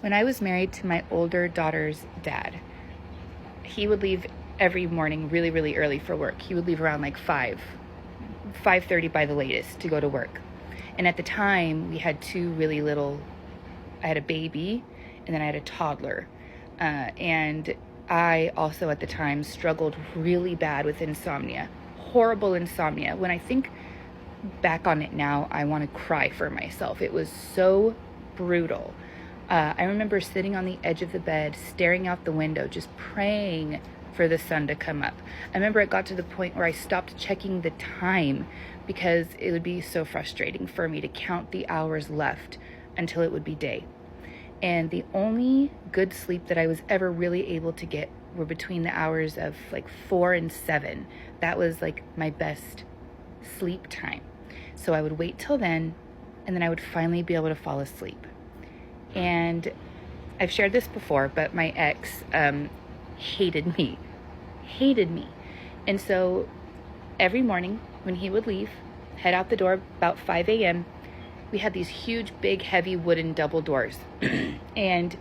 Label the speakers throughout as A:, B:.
A: When I was married to my older daughter's dad, he would leave every morning really, really early for work. He would leave around like 5:30 by the latest to go to work. And at the time, we had two really little, I had a baby and then I had a toddler. And I also at the time struggled really bad with insomnia, horrible insomnia. When I think back on it now, I want to cry for myself. It was so brutal. I remember sitting on the edge of the bed, staring out the window, just praying for the sun to come up. I remember it got to the point where I stopped checking the time because it would be so frustrating for me to count the hours left until it would be day. And the only good sleep that I was ever really able to get were between the hours of like 4 and 7. That was like my best sleep time. So I would wait till then, and then I would finally be able to fall asleep. And I've shared this before, but my ex hated me. And so every morning when he would leave, head out the door about 5 a.m., we had these huge, big, heavy wooden double doors. And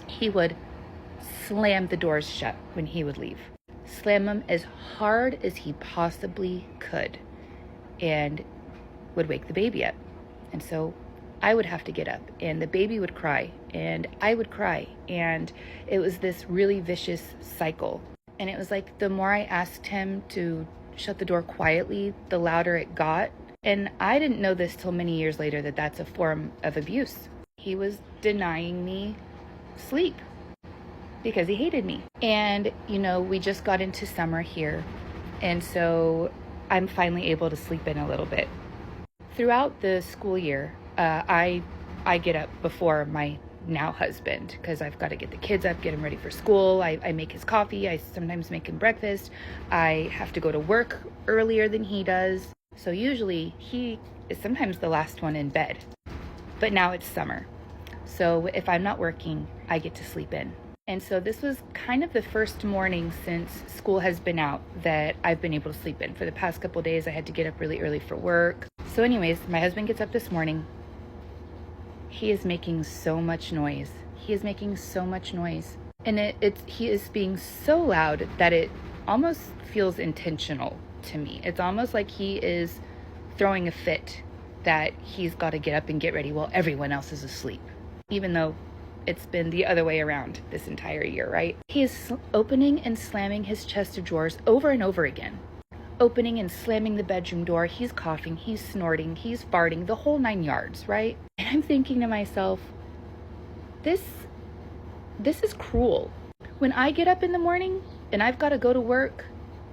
A: he would slam the doors shut when he would leave. Slam them as hard as he possibly could. And would wake the baby up. And so I would have to get up, and the baby would cry, and I would cry. And it was this really vicious cycle. And it was like the more I asked him to shut the door quietly, the louder it got. And I didn't know this till many years later that that's a form of abuse. He was denying me sleep because he hated me. And, you know, we just got into summer here. And so I'm finally able to sleep in a little bit. Throughout the school year, I get up before my now husband because I've got to get the kids up, get him ready for school. I make his coffee. I sometimes make him breakfast. I have to go to work earlier than he does. So usually he is sometimes the last one in bed. But now it's summer. So if I'm not working, I get to sleep in. And so this was kind of the first morning since school has been out that I've been able to sleep in. For the past couple of days, I had to get up really early for work. So anyways, my husband gets up this morning. He is making so much noise. And he is being so loud that it almost feels intentional to me. It's almost like he is throwing a fit that he's got to get up and get ready while everyone else is asleep. Even though it's been the other way around this entire year, right? He is opening and slamming his chest of drawers over and over again. Opening and slamming the bedroom door. He's coughing, he's snorting, he's farting, the whole 9 yards, right? And I'm thinking to myself, this is cruel. When I get up in the morning and I've got to go to work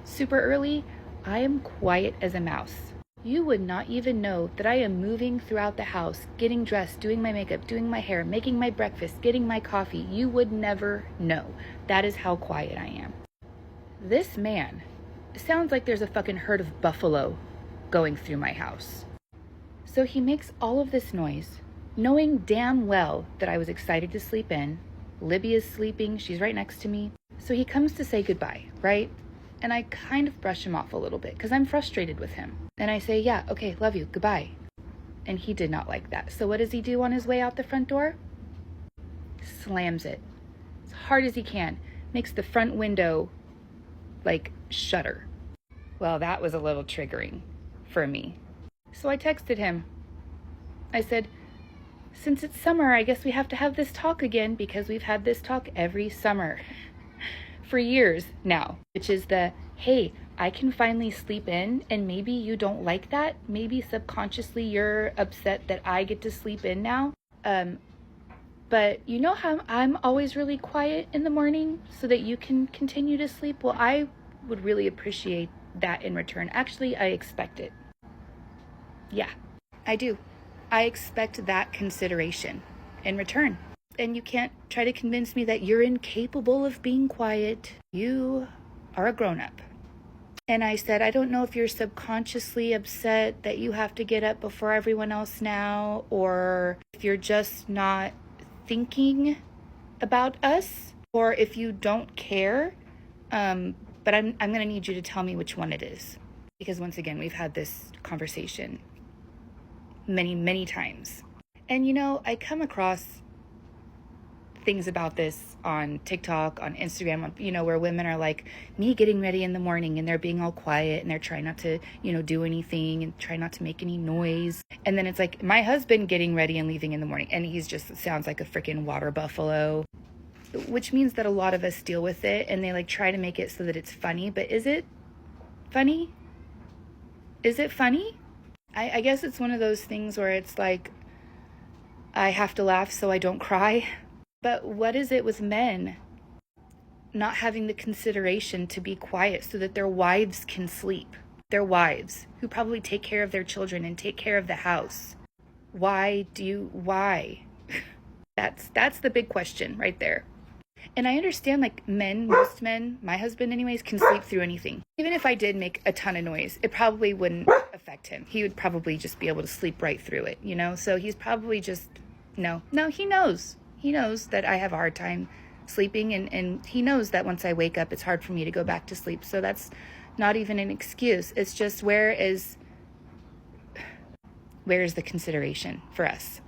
A: super early, I am quiet as a mouse. You would not even know that I am moving throughout the house, getting dressed, doing my makeup, doing my hair, making my breakfast, getting my coffee. You would never know. That is how quiet I am. This man sounds like there's a fucking herd of buffalo going through my house. So he makes all of this noise, knowing damn well that I was excited to sleep in. Libby is sleeping. She's right next to me. So he comes to say goodbye, right? And I kind of brush him off a little bit because I'm frustrated with him. And I say, yeah, okay, love you, goodbye. And he did not like that. So what does he do on his way out the front door? Slams it as hard as he can. Makes the front window like shudder. Well, that was a little triggering for me. So I texted him. I said, since it's summer, I guess we have to have this talk again because we've had this talk every summer for years now, which is hey, I can finally sleep in, and maybe you don't like that. Maybe subconsciously you're upset that I get to sleep in now. But you know how I'm always really quiet in the morning so that you can continue to sleep? Well, I would really appreciate that in return. Actually, I expect it. Yeah, I do. I expect that consideration in return. And you can't try to convince me that you're incapable of being quiet. You are a grown-up. And I said, I don't know if you're subconsciously upset that you have to get up before everyone else now, or if you're just not thinking about us, or if you don't care. But I'm going to need you to tell me which one it is. Because once again, we've had this conversation many, many times. And you know, I come across things about this on TikTok, on Instagram, you know, where women are like, me getting ready in the morning, and they're being all quiet and they're trying not to, you know, do anything and try not to make any noise. And then it's like my husband getting ready and leaving in the morning, and he's just sounds like a freaking water buffalo, which means that a lot of us deal with it and they like try to make it so that it's funny. But is it funny? Is it funny? I guess it's one of those things where it's like, I have to laugh so I don't cry. But what is it with men not having the consideration to be quiet so that their wives can sleep? Their wives, who probably take care of their children and take care of the house. Why? That's the big question right there. And I understand, like, most men, my husband anyways, can sleep through anything. Even if I did make a ton of noise, it probably wouldn't affect him. He would probably just be able to sleep right through it, you know? So he's probably just, no, he knows. He knows that I have a hard time sleeping, and he knows that once I wake up, it's hard for me to go back to sleep. So that's not even an excuse. It's just, where is the consideration for us?